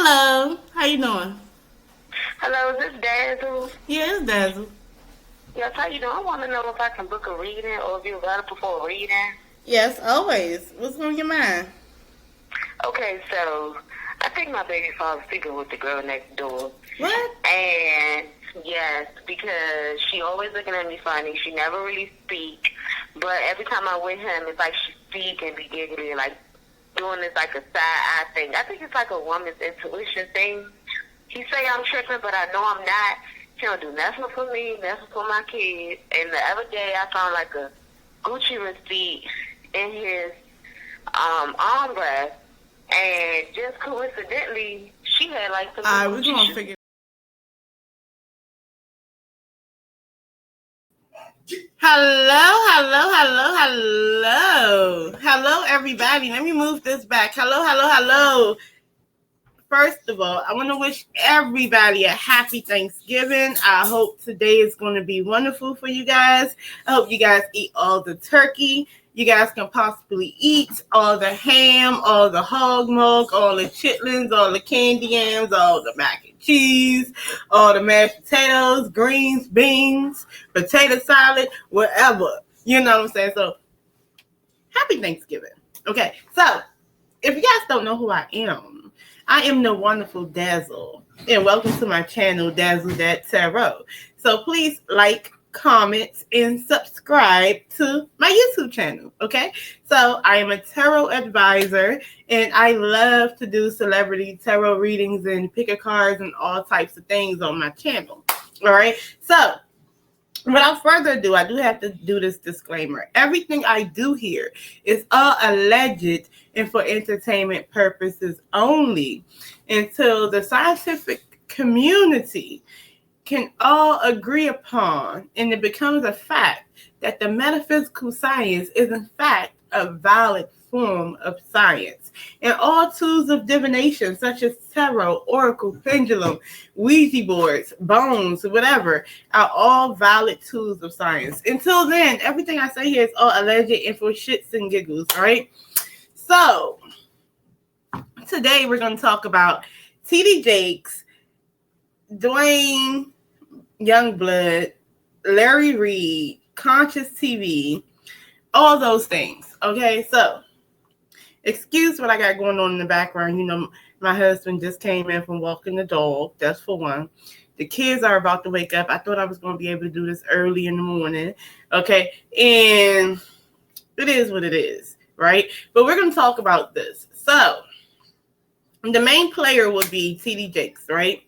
Hello. How you doing? Hello, is this Dazzle? Yeah, it's Dazzle. Yes, how you doing? I want to know if I can book a reading or if you're available for a reading. Yes, always. What's on your mind? Okay, so I think my baby father's sleeping with the girl next door. What? And yes, because she always looking at me funny. She never really speak. But every time I'm with him, it's like she speak and be giggly, like doing this like a side eye thing. I think it's like a woman's intuition thing. He say I'm tripping, but I know I'm not. He don't do nothing for me, nothing for my kids. And the other day, I found like a Gucci receipt in his armrest, and just coincidentally, she had like some Alright, we're Gucci gonna shoes. figure. Hello, everybody. Let me move this back. Hello. First of all, I want to wish everybody a happy Thanksgiving. I hope today is going to be wonderful for you guys. I hope you guys eat all the turkey you guys can possibly eat, all the ham, all the hog milk, all the chitlins, all the candy yams, all the mac and cheese, all the mashed potatoes, greens, beans, potato salad, whatever. You know what I'm saying? So, happy Thanksgiving. Okay, so if you guys don't know who I am the wonderful Dazzle, and welcome to my channel, DAZZLE.tarot. So please like, comment, and subscribe to my YouTube channel, okay? So I am a tarot advisor, and I love to do celebrity tarot readings and pick a cards and all types of things on my channel, all right? So without further ado, I do have to do this disclaimer. Everything I do here is all alleged and for entertainment purposes only until the scientific community can all agree upon and it becomes a fact that the metaphysical science is in fact a valid form of science. And all tools of divination such as tarot, oracle, pendulum, Ouija boards, bones, whatever, are all valid tools of science. Until then, everything I say here is all alleged and for shits and giggles, all right? So, today we're going to talk about TD Jakes, Duane, Youngblood, Larry Reid, Conscious TV, all those things, okay? So, excuse what I got going on in the background. You know, my husband just came in from walking the dog. That's for one. The kids are about to wake up. I thought I was going to be able to do this early in the morning. Okay. And it is what it is, right? But we're going to talk about this. So, the main player would be TD Jakes, right?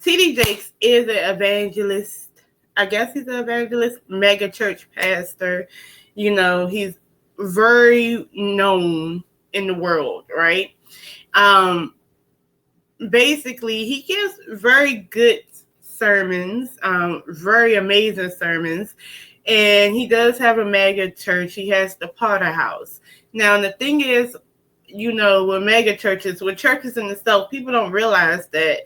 TD Jakes is an evangelist. I guess he's an evangelist, mega church pastor. You know, he's very known in the world, right? Basically, he gives very good sermons, very amazing sermons, and he does have a mega church. He has the Potter House. Now, the thing is, you know, with mega churches, with churches in the South, people don't realize that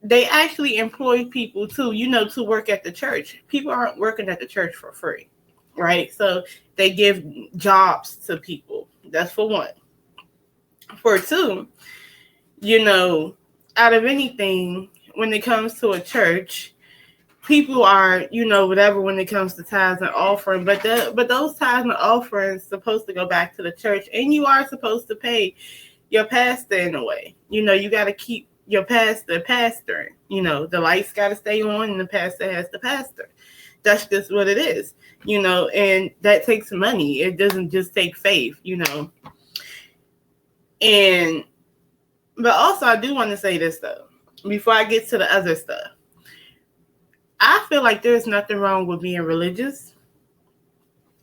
they actually employ people too, you know, to work at the church. People aren't working at the church for free, right? So they give jobs to people. That's for one. For two, you know, out of anything, when it comes to a church, people are, you know, whatever when it comes to tithes and offering, but those tithes and offerings supposed to go back to the church, and you are supposed to pay your pastor in a way. You know, you got to keep your pastor pastoring. You know, the lights got to stay on, and the pastor has to pastor. That's just what it is, you know, and that takes money. It doesn't just take faith, you know. And but also, I do want to say this though, before I get to the other stuff. I feel like there's nothing wrong with being religious.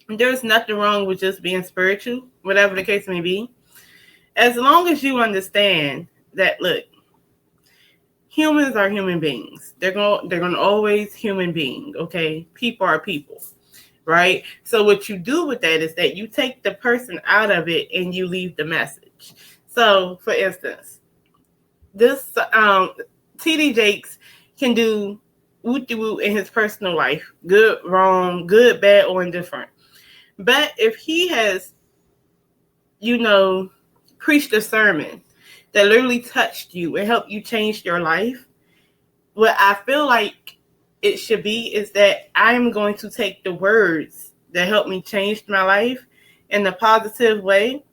There's nothing wrong with just being spiritual, whatever the case may be. As long as you understand that, look, humans are human beings. They're gonna always human being, okay? People are people, right? So what you do with that is that you take the person out of it and you leave the message. So, for instance, this TD Jakes can do woo in his personal life, good, wrong, good, bad, or indifferent. But if he has, you know, preached a sermon that literally touched you and helped you change your life, what I feel like it should be is that I'm going to take the words that helped me change my life in a positive way,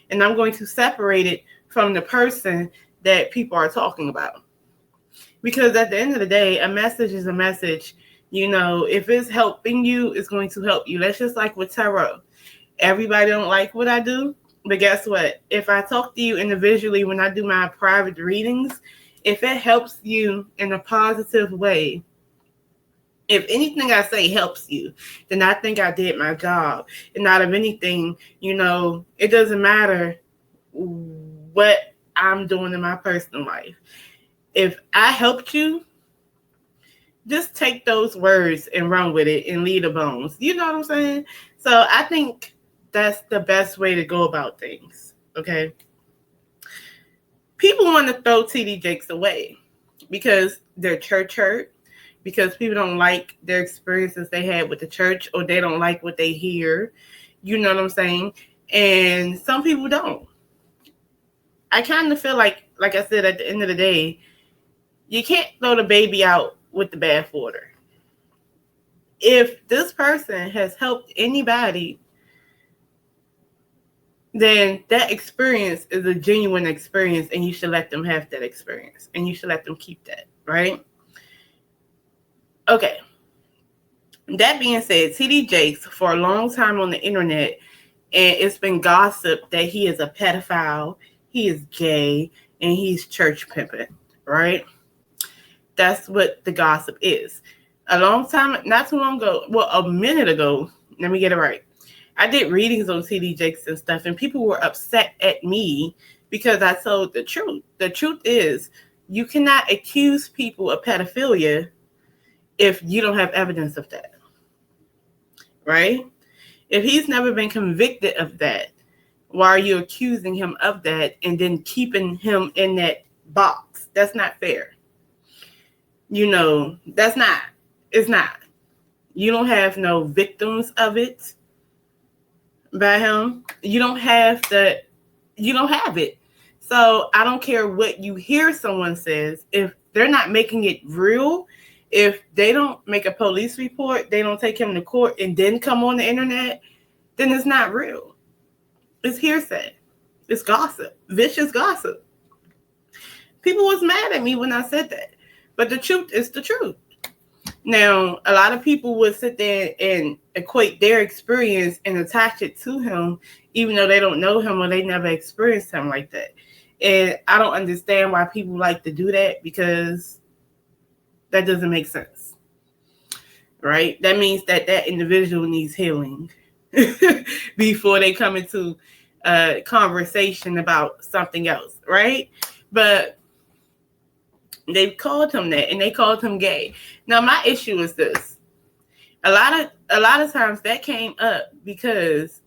and I'm going to separate it from the person that people are talking about. Because at the end of the day, a message is a message. You know, if it's helping you, it's going to help you. That's just like with tarot. Everybody don't like what I do, but guess what? If I talk to you individually when I do my private readings, if it helps you in a positive way, if anything I say helps you, then I think I did my job. And out of anything, you know, it doesn't matter what I'm doing in my personal life. If I helped you, just take those words and run with it and leave the bones. You know what I'm saying? So I think that's the best way to go about things. Okay. People want to throw TD Jakes away because they're church hurt, because people don't like their experiences they had with the church, or they don't like what they hear. You know what I'm saying? And some people don't. I kind of feel like I said, at the end of the day, you can't throw the baby out with the bathwater. If this person has helped anybody, then that experience is a genuine experience, and you should let them have that experience, and you should let them keep that, right? Okay. That being said, TD Jakes, for a long time on the internet, and it's been gossiped that he is a pedophile, he is gay, and he's church pimping, right? That's what the gossip is. A long time, not too long ago, well, a minute ago, let me get it right. I did readings on TD Jakes and stuff, and people were upset at me because I told the truth. The truth is, you cannot accuse people of pedophilia if you don't have evidence of that, right? If he's never been convicted of that, why are you accusing him of that and then keeping him in that box? That's not fair. You know, it's not. You don't have no victims of it by him. You don't have it. So I don't care what you hear someone says. If they're not making it real, if they don't make a police report, they don't take him to court and then come on the internet, then it's not real. It's hearsay. It's gossip. Vicious gossip. People was mad at me when I said that. But the truth is the truth. Now, a lot of people would sit there and equate their experience and attach it to him, even though they don't know him or they never experienced him like that. And I don't understand why people like to do that, because that doesn't make sense, right? That means that individual needs healing before they come into a conversation about something else, right? But they called him that, and they called him gay. Now, my issue is this. A lot of times that came up because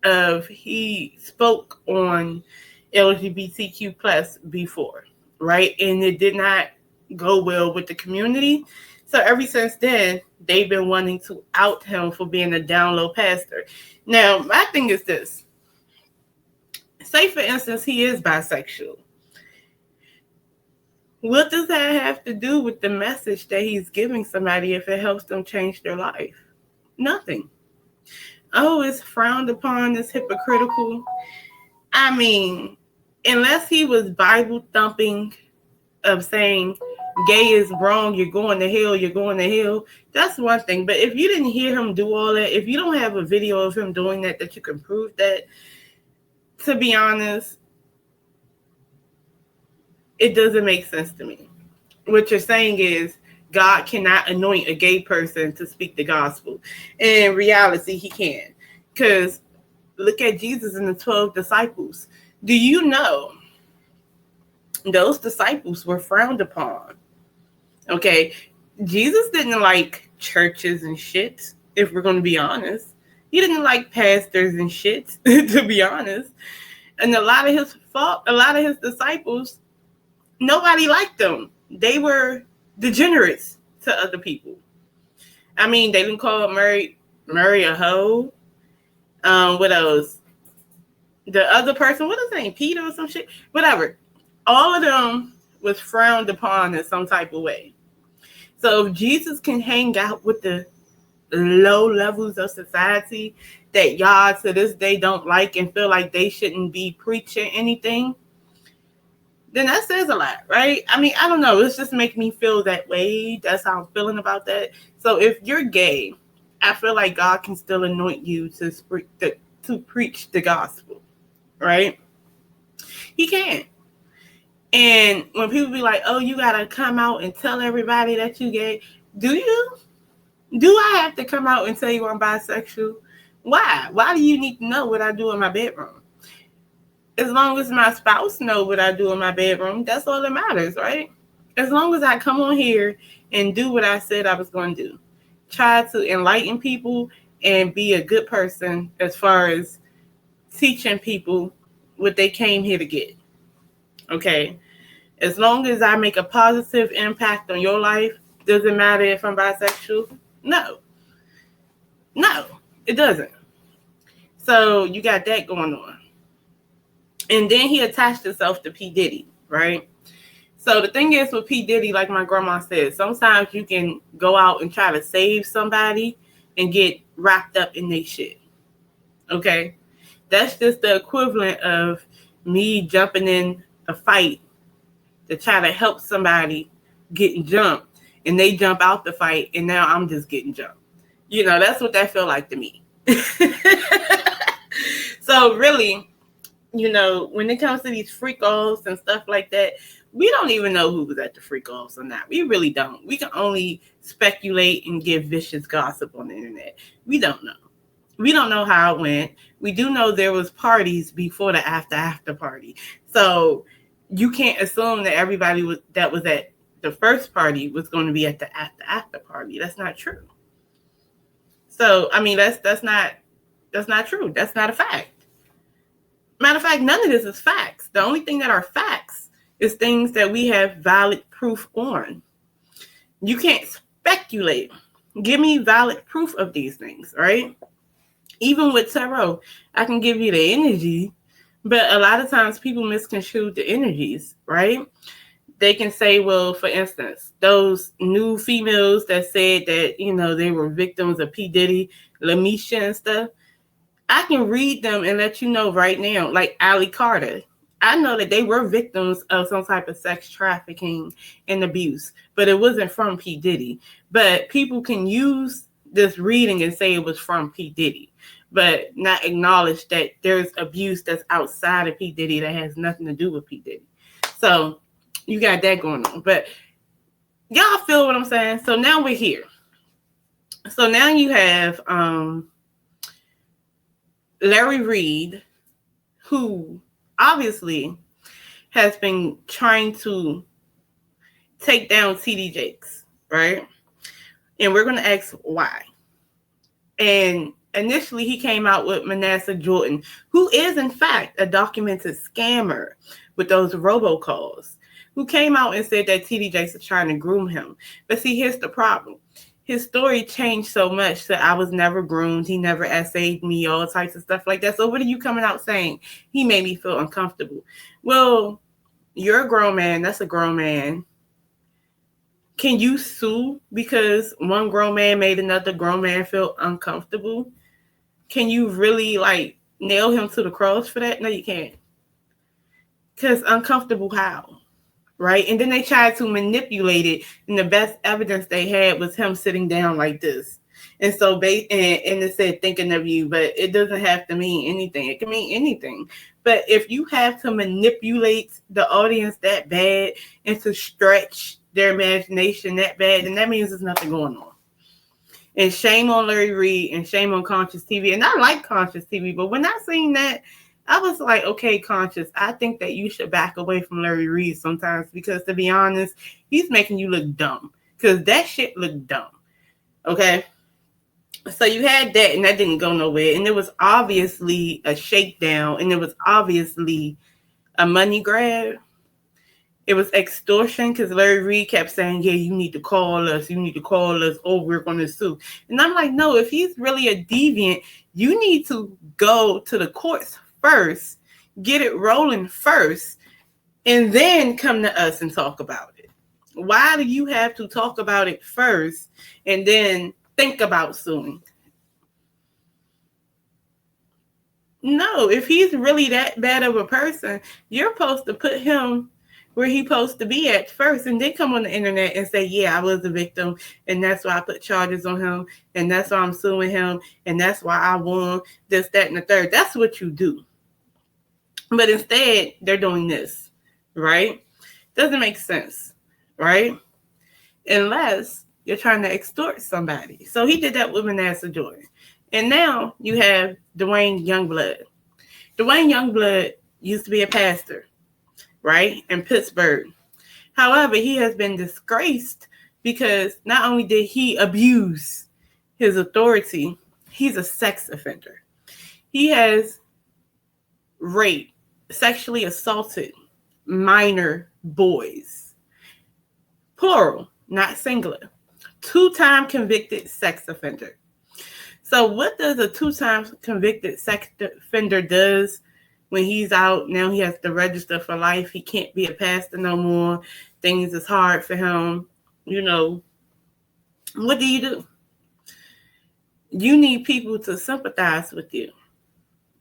of he spoke on LGBTQ plus before, right? And it did not go well with the community. So ever since then, they've been wanting to out him for being a down low pastor. Now, my thing is this. Say, for instance, he is bisexual. What does that have to do with the message that he's giving somebody if it helps them change their life? Nothing. Oh, it's frowned upon, it's hypocritical. I mean, unless he was Bible thumping of saying gay is wrong, you're going to hell, that's one thing. But if you didn't hear him do all that, if you don't have a video of him doing that you can prove that, to be honest, it doesn't make sense to me. What you're saying is God cannot anoint a gay person to speak the gospel. In reality, he can. Because look at Jesus and the 12 disciples. Do you know those disciples were frowned upon? Okay, Jesus didn't like churches and shit, if we're going to be honest. He didn't like pastors and shit, to be honest. And a lot of his disciples, nobody liked them. They were degenerates to other people. I mean, they didn't call Mary a hoe. What else? the other person, what is his name, Peter or some shit, whatever. All of them was frowned upon in some type of way. So if Jesus can hang out with the low levels of society that y'all to this day don't like and feel like they shouldn't be preaching anything, then that says a lot, right? I mean, I don't know. It's just making me feel that way. That's how I'm feeling about that. So if you're gay, I feel like God can still anoint you to preach the gospel, right? He can. And when people be like, oh, you got to come out and tell everybody that you gay, do you? Do I have to come out and tell you I'm bisexual? Why? Why do you need to know what I do in my bedroom? As long as my spouse know what I do in my bedroom, that's all that matters, right? As long as I come on here and do what I said I was going to do. Try to enlighten people and be a good person as far as teaching people what they came here to get. Okay? As long as I make a positive impact on your life, doesn't matter if I'm bisexual. No, it doesn't. So you got that going on. And then he attached himself to P. Diddy, right? So the thing is with P. Diddy, like my grandma said, sometimes you can go out and try to save somebody and get wrapped up in their shit. Okay? That's just the equivalent of me jumping in a fight to try to help somebody getting jumped, and they jump out the fight, and now I'm just getting jumped. You know, that's what that felt like to me. So really, you know, when it comes to these freak-offs and stuff like that, we don't even know who was at the freak-offs or not. We really don't. We can only speculate and give vicious gossip on the internet. We don't know. We don't know how it went. We do know there was parties before the after party. So you can't assume that everybody that was at the first party was going to be at the after party. That's not true. So, I mean, that's not true. That's not a fact. Matter of fact, none of this is facts. The only thing that are facts is things that we have valid proof on. You can't speculate. Give me valid proof of these things, right? Even with tarot, I can give you the energy, but a lot of times people misconstrue the energies, right? They can say, well, for instance, those new females that said that, you know, they were victims of P. Diddy, Lamisha and stuff, I can read them and let you know right now, like Ali Carter. I know that they were victims of some type of sex trafficking and abuse, but it wasn't from P. Diddy. But people can use this reading and say it was from P. Diddy, but not acknowledge that there's abuse that's outside of P. Diddy that has nothing to do with P. Diddy. So you got that going on. But y'all feel what I'm saying? So now we're here. So now you have Larry Reid, who obviously has been trying to take down T.D. Jakes, right? And we're going to ask why. And initially he came out with Manasseh Jordan, who is in fact a documented scammer with those robocalls, who came out and said that T.D. Jakes is trying to groom him. But see, here's the problem. His story changed so much that I was never groomed. He never essayed me, all types of stuff like that. So what are you coming out saying? He made me feel uncomfortable. Well, you're a grown man. That's a grown man. Can you sue because one grown man made another grown man feel uncomfortable? Can you really like nail him to the cross for that? No, you can't. Because uncomfortable how? Right? And then they tried to manipulate it, and the best evidence they had was him sitting down like this. And so and it said thinking of you, but it doesn't have to mean anything. It can mean anything. But if you have to manipulate the audience that bad and to stretch their imagination that bad, then that means there's nothing going on. And shame on Larry Reid and shame on Conscious TV. And I like Conscious TV, but when I seen that, I was like, okay, Conscious, I think that you should back away from Larry Reid sometimes because, to be honest, he's making you look dumb because that shit looked dumb. Okay? So you had that, and that didn't go nowhere. And it was obviously a shakedown, and it was obviously a money grab. It was extortion because Larry Reid kept saying, yeah, you need to call us. You need to call us. Oh, we're going to sue. And I'm like, no, if he's really a deviant, you need to go to the courts first, get it rolling first, and then come to us and talk about it. Why do you have to talk about it first and then think about suing? No, if he's really that bad of a person, you're supposed to put him where he's supposed to be at first, and then come on the internet and say, yeah, I was a victim, and that's why I put charges on him, and that's why I'm suing him, and that's why I won this, that, and the third. That's what you do. But instead, they're doing this, right? Doesn't make sense, right? Unless you're trying to extort somebody. So he did that with Manasseh Jordan. And now you have Duane Youngblood. Duane Youngblood used to be a pastor, right, in Pittsburgh. However, he has been disgraced because not only did he abuse his authority, he's a sex offender. He has raped, sexually assaulted minor boys. Plural, not singular. 2-time convicted sex offender. So what does a 2-time convicted sex offender does when he's out? Now he has to register for life. He can't be a pastor no more. Things is hard for him. You know, what do? You need people to sympathize with you.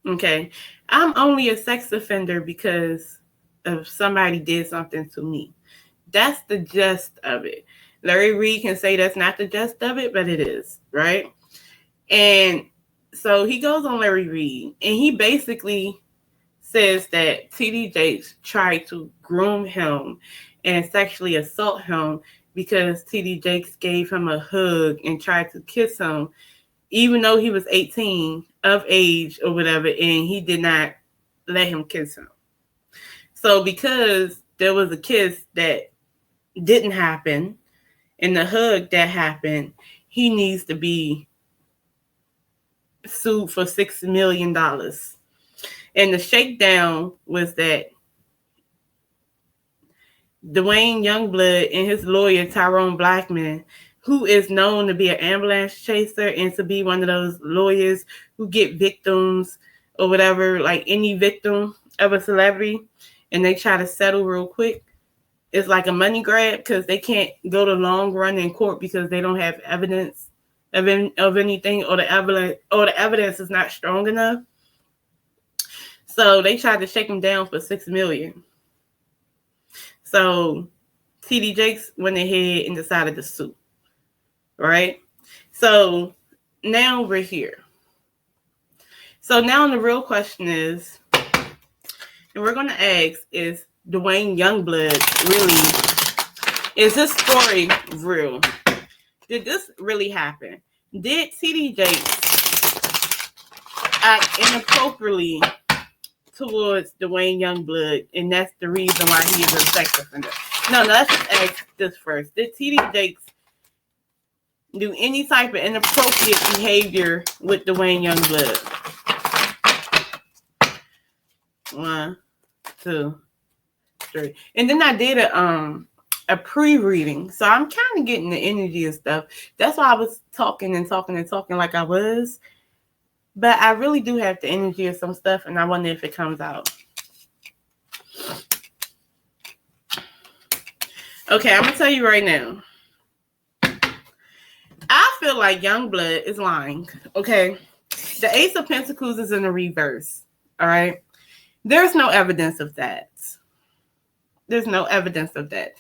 Okay? I'm only a sex offender because of somebody did something to me. That's the gist of it. Larry Reid can say that's not the gist of it, but it is, right? And so he goes on Larry Reid, and he basically says that T.D. Jakes tried to groom him and sexually assault him because T.D. Jakes gave him a hug and tried to kiss him, even though he was 18 of age or whatever, and he did not let him kiss him. So because there was a kiss that didn't happen and the hug that happened, he needs to be sued for $6 million. And the shakedown was that Duane Youngblood and his lawyer, Tyrone Blackman, who is known to be an ambulance chaser and to be one of those lawyers who get victims or whatever, like any victim of a celebrity, and they try to settle real quick. It's like a money grab because they can't go the long run in court because they don't have evidence of anything, or the evidence is not strong enough. So they tried to shake him down for $6 million. So T.D. Jakes went ahead and decided to sue. Right? So now we're here. So now the real question is, and we're going to ask, is Duane Youngblood really, is this story real? Did this really happen? Did T.D. Jakes act inappropriately towards Duane Youngblood, and that's the reason why he is a sex offender? No, let's just ask this first. Did T.D. Jakes do any type of inappropriate behavior with Duane Youngblood? 1, 2, 3. And then I did a pre-reading. So I'm kind of getting the energy and stuff. That's why I was talking like I was. But I really do have the energy of some stuff, and I wonder if it comes out. Okay, I'm going to tell you right now. I feel like Youngblood is lying, okay? The Ace of Pentacles is in the reverse, all right? There's no evidence of that. There's no evidence of that.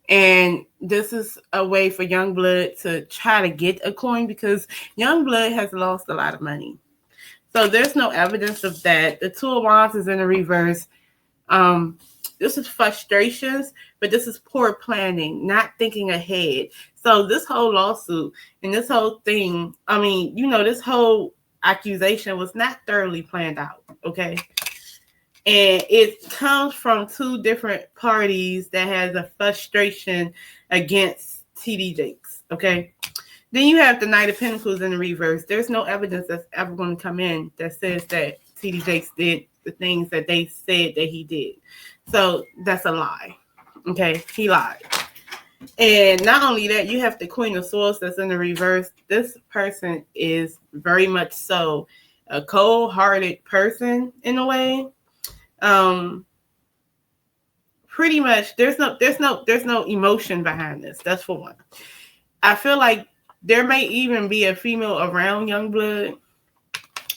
And this is a way for Youngblood to try to get a coin because Youngblood has lost a lot of money. So there's no evidence of that. The Two of Wands is in the reverse. This is frustrations, but this is poor planning, not thinking ahead. So this whole lawsuit and this whole thing, I mean, you know, this whole accusation was not thoroughly planned out, okay? And it comes from two different parties that has a frustration against T.D. Jakes, okay? Then you have the Knight of Pentacles in the reverse. There's no evidence that's ever going to come in that says that T.D. Jakes did the things that they said that he did. So that's a lie, okay? He lied. And not only that, you have the Queen of Swords that's in the reverse. This person is very much so a cold-hearted person in a way. Pretty much there's no emotion behind this. That's for one. I feel like there may even be a female around Youngblood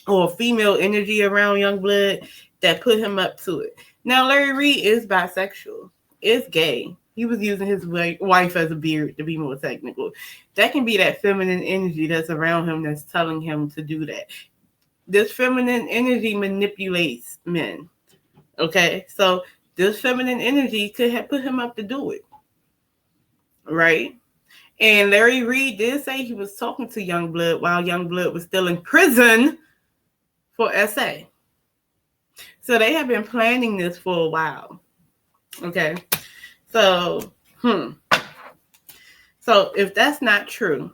or female energy around Youngblood that put him up to it. Now, Larry Reid is bisexual. Is gay. He was using his wife as a beard, to be more technical. That can be that feminine energy that's around him that's telling him to do that. This feminine energy manipulates men. Okay? So this feminine energy could have put him up to do it. Right? And Larry Reid did say he was talking to Youngblood while Youngblood was still in prison for SA. So they have been planning this for a while. Okay? So if that's not true,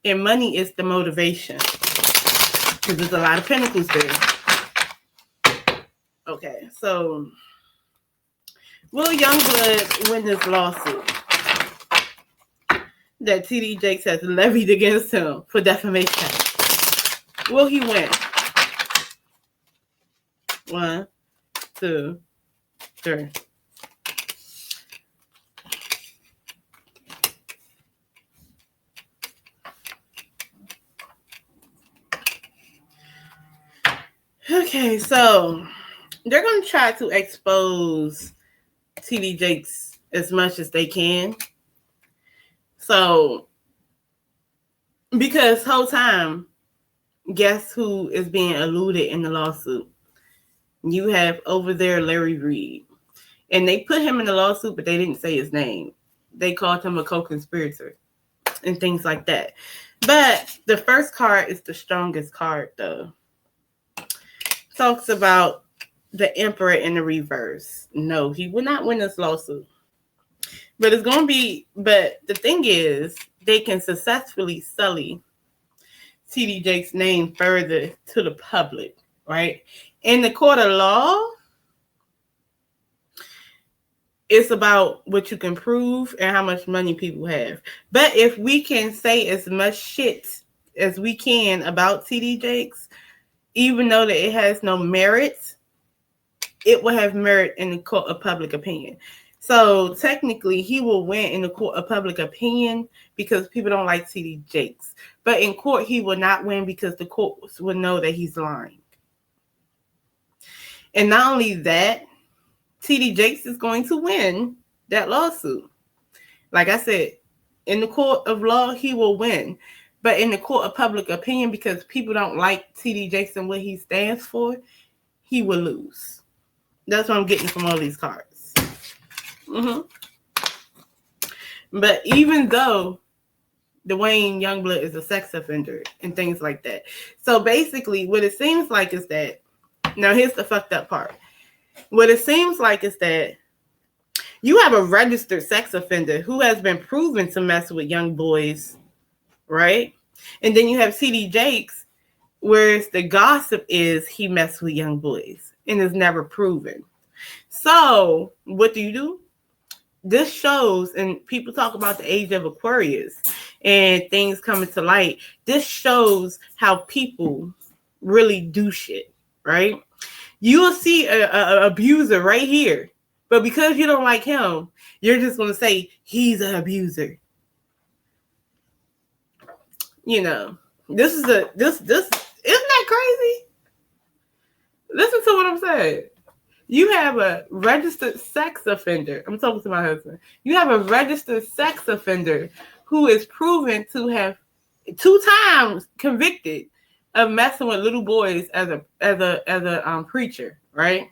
and money is the motivation, because there's a lot of pentacles there. Okay, so will Youngblood win this lawsuit that TD Jakes has levied against him for defamation? Will he win? 1, 2, 3. Okay, so they're going to try to expose TD Jakes as much as they can. So, because whole time, guess who is being alluded in the lawsuit? You have over there Larry Reid. And they put him in the lawsuit, but they didn't say his name. They called him a co-conspirator and things like that. But the first card is the strongest card, though. Talks about the Emperor in the reverse. No, he will not win this lawsuit. But it's going to be, but the thing is, they can successfully sully TD Jakes' name further to the public, right? In the court of law, it's about what you can prove and how much money people have. But if we can say as much shit as we can about TD Jakes, even though that it has no merit, it will have merit in the court of public opinion. So technically, he will win in the court of public opinion because people don't like TD Jakes. But in court, he will not win because the courts will know that he's lying. And not only that, TD Jakes is going to win that lawsuit. Like I said, in the court of law, he will win. But in the court of public opinion, because people don't like TD Jakes and what he stands for, he will lose. That's what I'm getting from all these cards. But even though Duane Youngblood is a sex offender and things like that. So basically, what it seems like is that, now here's the fucked up part. What it seems like is that you have a registered sex offender who has been proven to mess with young boys, right? And then you have TD Jakes, whereas the gossip is he messed with young boys and is never proven. So what do? This shows, and people talk about the age of Aquarius and things coming to light. This shows how people really do shit, right? You will see an abuser right here, but because you don't like him, you're just going to say he's an abuser. You know, this isn't that crazy? Listen to what I'm saying. You have a registered sex offender. I'm talking to my husband. You have a registered sex offender who is proven to have 2 times convicted of messing with little boys as a preacher, right?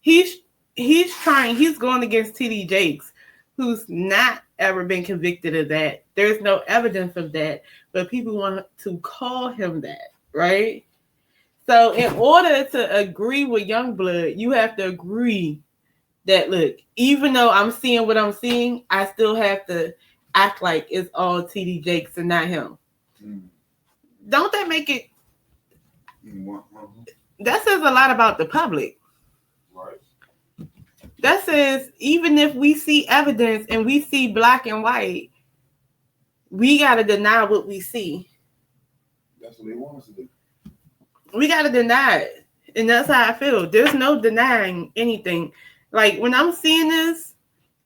He's going against TD Jakes, who's not ever been convicted of that. There's no evidence of that, but people want to call him that, right? So in order to agree with Youngblood, you have to agree that, look, even though I'm seeing what I'm seeing, I still have to act like it's all TD Jakes and not him. Don't that make it? That says a lot about the public. Right. That says even if we see evidence and we see black and white, we got to deny what we see. That's what they want us to do. We got to deny it. And that's how I feel. There's no denying anything. Like, when I'm seeing this,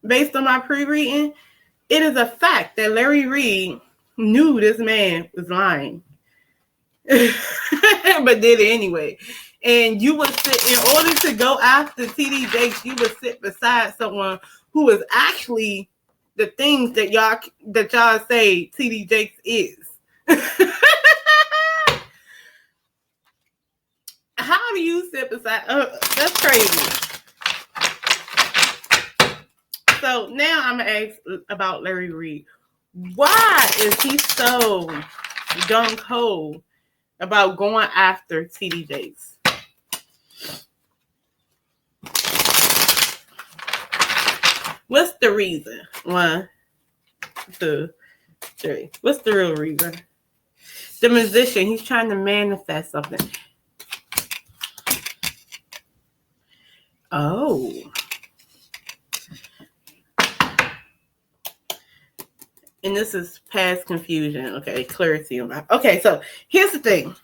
based on my pre-reading, it is a fact that Larry Reid knew this man was lying. But did it anyway. And you would sit, in order to go after TD Jakes, you would sit beside someone who is actually the things that y'all say TD Jakes is. How do you sit beside? That's crazy. So now I'm gonna ask about Larry Reid. Why is he so gung ho about going after TD Jakes? What's the reason? 1, 2, 3. What's the real reason? The musician, he's trying to manifest something. Oh. And this is past confusion. Okay, clarity on that. Okay, so here's the thing.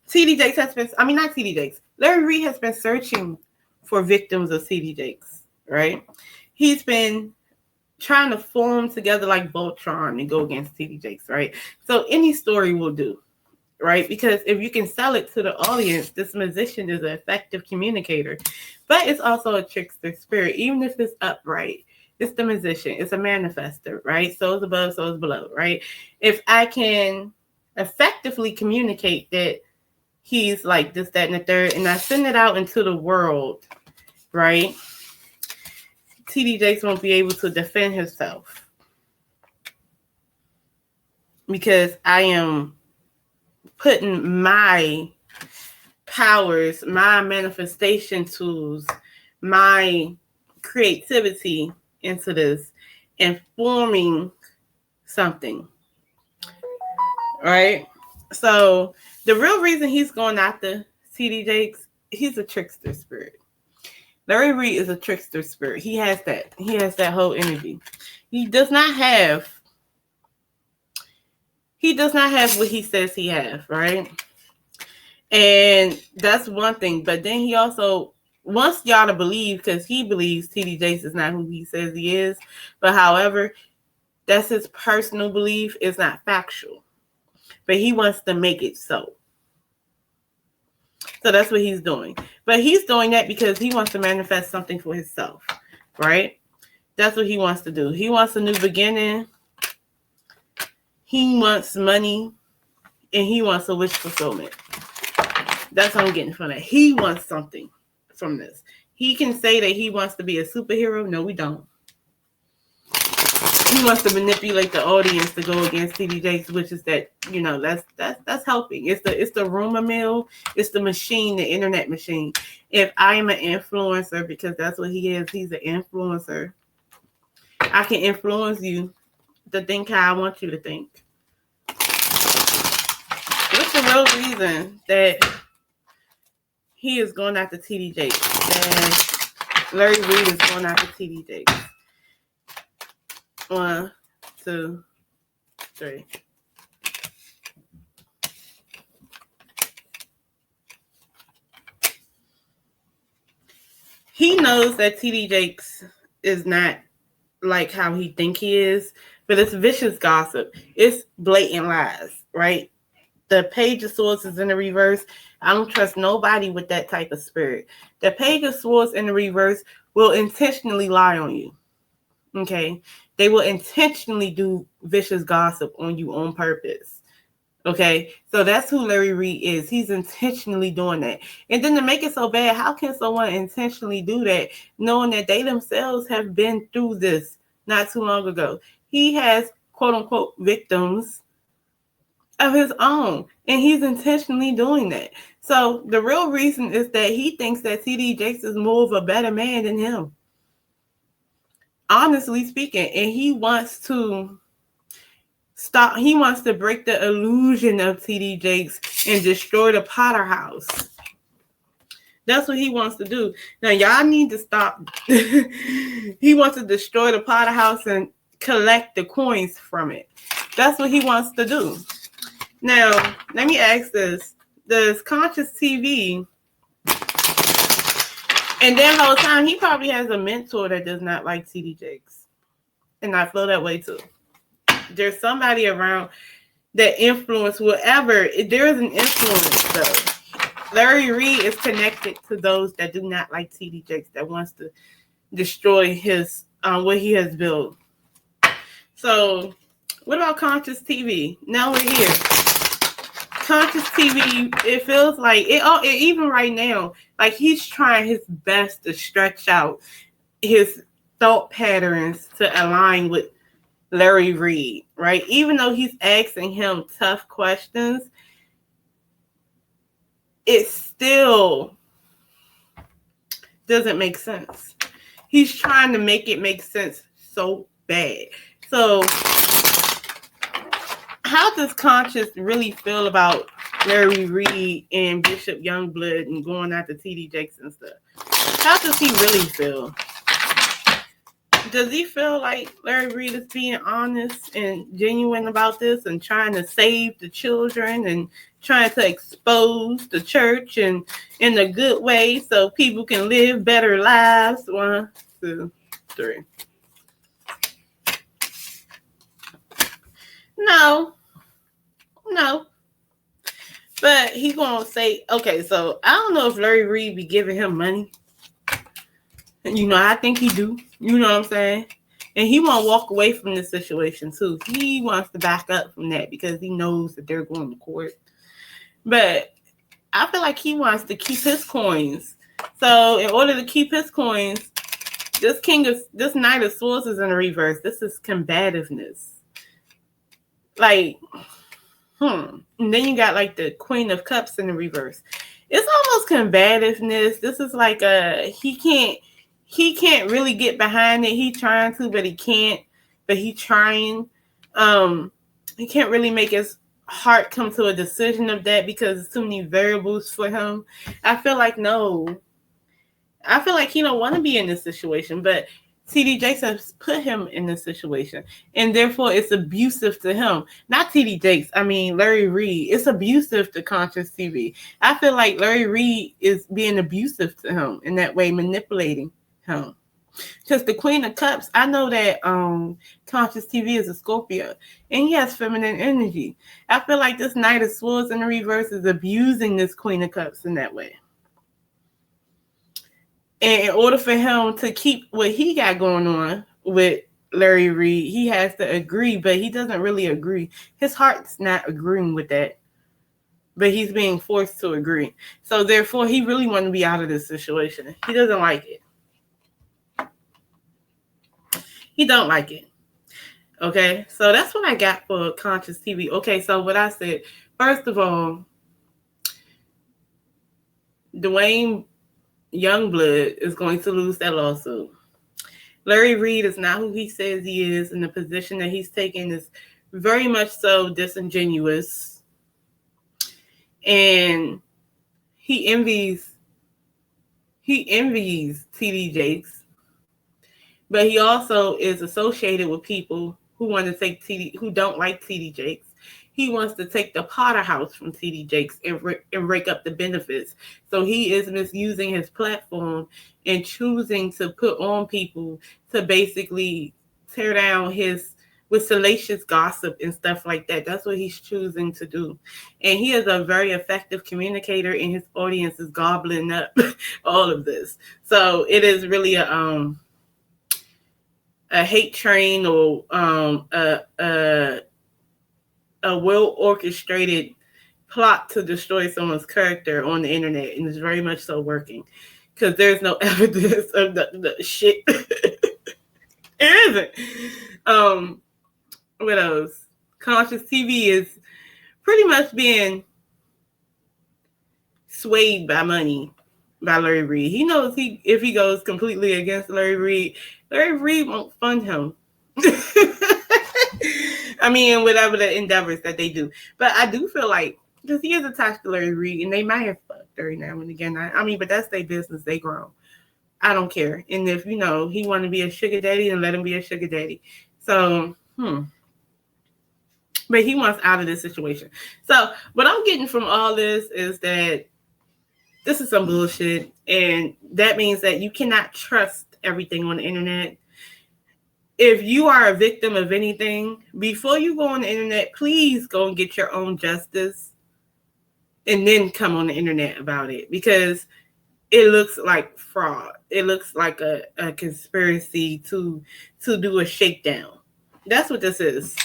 TD Jakes has been, not TD Jakes. Larry Reid has been searching for victims of TD Jakes, right? He's been trying to form together like Voltron and go against TD Jakes, right? So any story will do, right? Because if you can sell it to the audience, this musician is an effective communicator, but it's also a trickster spirit, even if it's upright. It's the musician. It's a manifester, right? So is above, so is below, right? If I can effectively communicate that he's like this, that, and the third, and I send it out into the world, right? TD Jakes won't be able to defend himself because I am putting my powers, my manifestation tools, my creativity into this and forming something, right? So the real reason he's going after TD Jakes, he's a trickster spirit. Larry Reid is a trickster spirit. He has that. He has that whole energy. He does not have what he says he has, right? And that's one thing. But then he also wants y'all to believe, because he believes TD Jakes is not who he says he is. But however, that's his personal belief. It's not factual. But he wants to make it so. So that's what he's doing. But he's doing that because he wants to manifest something for himself, right? That's what he wants to do. He wants a new beginning. He wants money. And he wants a wish fulfillment. That's what I'm getting from that. He wants something from this. He can say that he wants to be a superhero. No, we don't. He wants to manipulate the audience to go against TD Jakes, which is that, that's helping. It's the rumor mill. It's the machine, the internet machine. If I am an influencer, because that's what he is, he's an influencer. I can influence you to think how I want you to think. What's the real reason that he is going after TD Jakes? That Larry Reid is going after TD Jakes. 1, 2, 3. He knows that TD Jakes is not like how he think he is, but it's vicious gossip. It's blatant lies, right? The Page of Swords is in the reverse. I don't trust nobody with that type of spirit. The Page of Swords in the reverse will intentionally lie on you. Okay? They will intentionally do vicious gossip on you on purpose. Okay? So that's who Larry Reid is. He's intentionally doing that. And then to make it so bad, how can someone intentionally do that knowing that they themselves have been through this not too long ago? He has, quote unquote, victims of his own, and he's intentionally doing that. So the real reason is that he thinks that TD Jakes is more of a better man than him, honestly speaking, and he wants to break the illusion of TD Jakes and destroy the Potter house. That's what he wants to do. Now y'all need to stop. He wants to destroy the Potter house and collect the coins from it. That's what he wants to do. Now, let me ask this. does Conscious TV, and then the whole time he probably has a mentor that does not like TD Jakes. And I feel that way too. There's somebody around that influence whatever. There is an influence though. Larry Reid is connected to those that do not like TD Jakes, that wants to destroy his what he has built. So what about Conscious TV? Now we're here. Conscious TV, it feels like it even right now, like he's trying his best to stretch out his thought patterns to align with Larry Reid, right? Even though he's asking him tough questions, it still doesn't make sense. He's trying to make it make sense so bad. So how does Conscious really feel about Larry Reid and Bishop Youngblood and going after TD Jakes and stuff? How does he really feel? Does he feel like Larry Reid is being honest and genuine about this and trying to save the children and trying to expose the church and in a good way so people can live better lives? 1, 2, 3. No. But he gonna say, okay, so I don't know if Larry Reid be giving him money. And I think he do. You know what I'm saying? And he won't walk away from this situation too. He wants to back up from that because he knows that they're going to court. But I feel like he wants to keep his coins. So in order to keep his coins, this Knight of Swords is in the reverse. This is combativeness. Like, and then you got like the Queen of Cups in the reverse. It's almost combativeness. This is like he can't really get behind it. He trying to, but he can't. But he trying. He can't really make his heart come to a decision of that because there's too many variables for him. I feel like he don't want to be in this situation, but TD Jakes has put him in this situation, and therefore it's abusive to him. Not TD Jakes, I mean Larry Reid. It's abusive to Conscious TV. I feel like Larry Reid is being abusive to him in that way, manipulating him. Because the Queen of Cups, I know that Conscious TV is a Scorpio, and he has feminine energy. I feel like this Knight of Swords in the reverse is abusing this Queen of Cups in that way. And in order for him to keep what he got going on with Larry Reid, he has to agree, but he doesn't really agree. His heart's not agreeing with that, but he's being forced to agree. So therefore, he really wants to be out of this situation. He doesn't like it. He don't like it. Okay, so that's what I got for Conscious TV. Okay, so what I said, first of all, Duane Youngblood is going to lose that lawsuit. Larry Reid is not who he says he is, and the position that he's taking is very much so disingenuous. And he envies TD Jakes, but he also is associated with people who want to take who don't like TD Jakes. He wants to take the Potter house from TD Jakes and rake up the benefits. So he is misusing his platform and choosing to put on people to basically tear down with salacious gossip and stuff like that. That's what he's choosing to do. And he is a very effective communicator, and his audience is gobbling up all of this. So it is really a hate train or a well-orchestrated plot to destroy someone's character on the internet, and it's very much so working because there's no evidence of the shit. It isn't. What else? Conscious TV is pretty much being swayed by money by Larry Reid. He knows if he goes completely against Larry Reid won't fund him. I mean, whatever the endeavors that they do. But I do feel like, because he is attached to Larry Reid, and they might have fucked every now and again. I mean, but that's their business. They grown. I don't care. And if, he want to be a sugar daddy, then let him be a sugar daddy. So, But he wants out of this situation. So what I'm getting from all this is that this is some bullshit. And that means that you cannot trust everything on the internet. If you are a victim of anything, before you go on the internet, please go and get your own justice and then come on the internet about it, because it looks like fraud. It looks like a conspiracy to do a shakedown. That's what this is.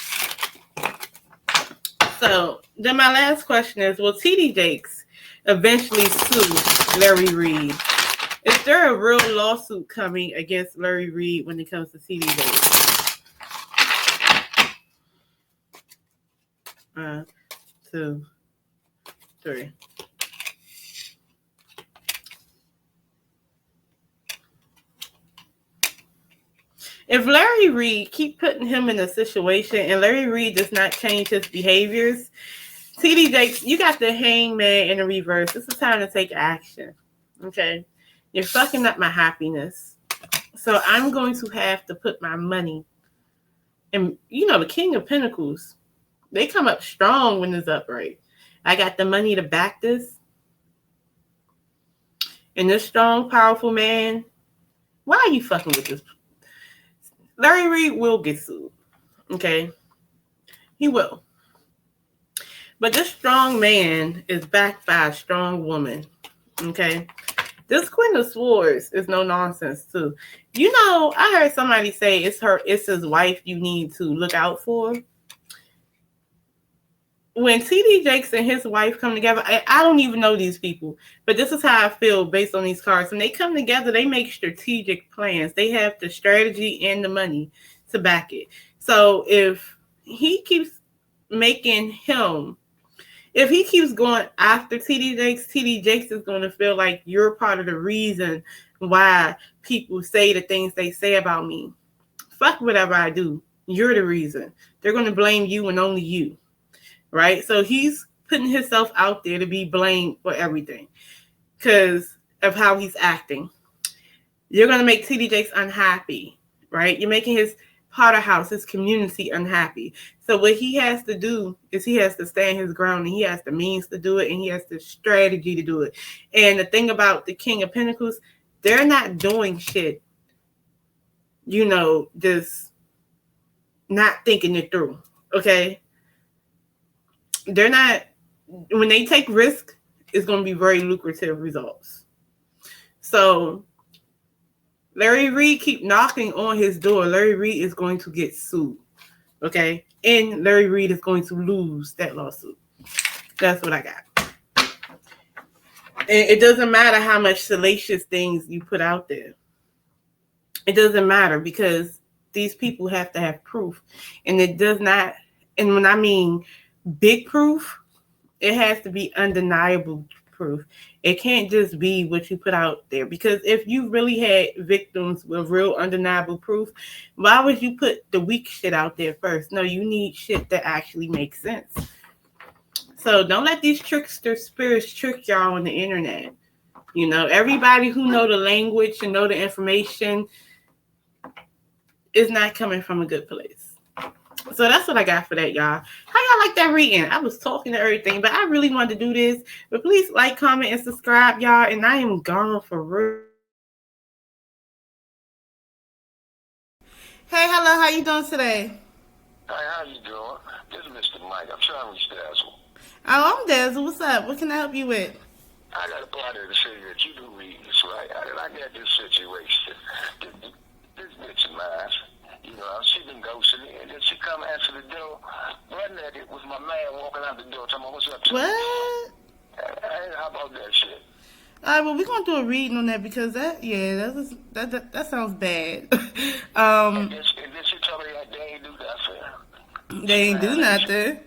So then my last question is, will TD Jakes eventually sue Larry Reid? Is there a real lawsuit coming against Larry Reid when it comes to TD Jakes? 1, 2, 3. If Larry Reid keep putting him in a situation and Larry Reid does not change his behaviors, TD Jakes, you got the hangman in the reverse. This is time to take action. Okay? You're fucking up my happiness. So I'm going to have to put my money. And you know, the King of Pentacles, they come up strong when it's upright. I got the money to back this. And this strong, powerful man, why are you fucking with this? Larry Reid will get sued. Okay? He will. But this strong man is backed by a strong woman. Okay? This Queen of Swords is no nonsense too. You know, I heard somebody say it's his wife you need to look out for. When TD Jakes and his wife come together, I don't even know these people, but this is how I feel based on these cards. When they come together, they make strategic plans. They have the strategy and the money to back it. So if he keeps if he keeps going after TD Jakes is going to feel like you're part of the reason why people say the things they say about me. Fuck whatever I do. You're the reason. They're going to blame you and only you. Right? So he's putting himself out there to be blamed for everything because of how he's acting. You're going to make TD Jakes unhappy, right? You're making his Potter house, his community unhappy. So what he has to do is he has to stand his ground, and he has the means to do it, and he has the strategy to do it. And the thing about the King of Pentacles, they're not doing shit, you know, just not thinking it through, okay? They're not, when they take risk, it's going to be very lucrative results. So Larry Reid keep knocking on his door. Larry Reid is going to get sued, okay? And Larry Reid is going to lose that lawsuit. That's what I got. And it doesn't matter how much salacious things you put out there. It doesn't matter because these people have to have proof. And it does not, and when I mean big proof, it has to be undeniable proof. It can't just be what you put out there, because if you really had victims with real undeniable proof, why would you put the weak shit out there first? No, you need shit that actually makes sense. So don't let these trickster spirits trick y'all on the internet. You know, everybody who know the language and know the information is not coming from a good place. So that's what I got for that, y'all. How y'all like that reading? I was talking to everything, but I really wanted to do this. But please like, comment, and subscribe, y'all. And I am gone for real. Hey, hello. How you doing today? Hi, how you doing? This is Mr. Mike. I'm trying to reach Dazzle. Oh, I'm Dazzle. What's up? What can I help you with? I got a party to say that you do readings, right? I got this situation. This bitch of mine, you know, she been ghosting me, and then she come answer the door. One that it was my man walking out the door, talking about what's up to What? Hey, how about that shit? All right, well, we're gonna do a reading on that because that sounds bad. And then she told me that they ain't do that for her. They ain't do nothing.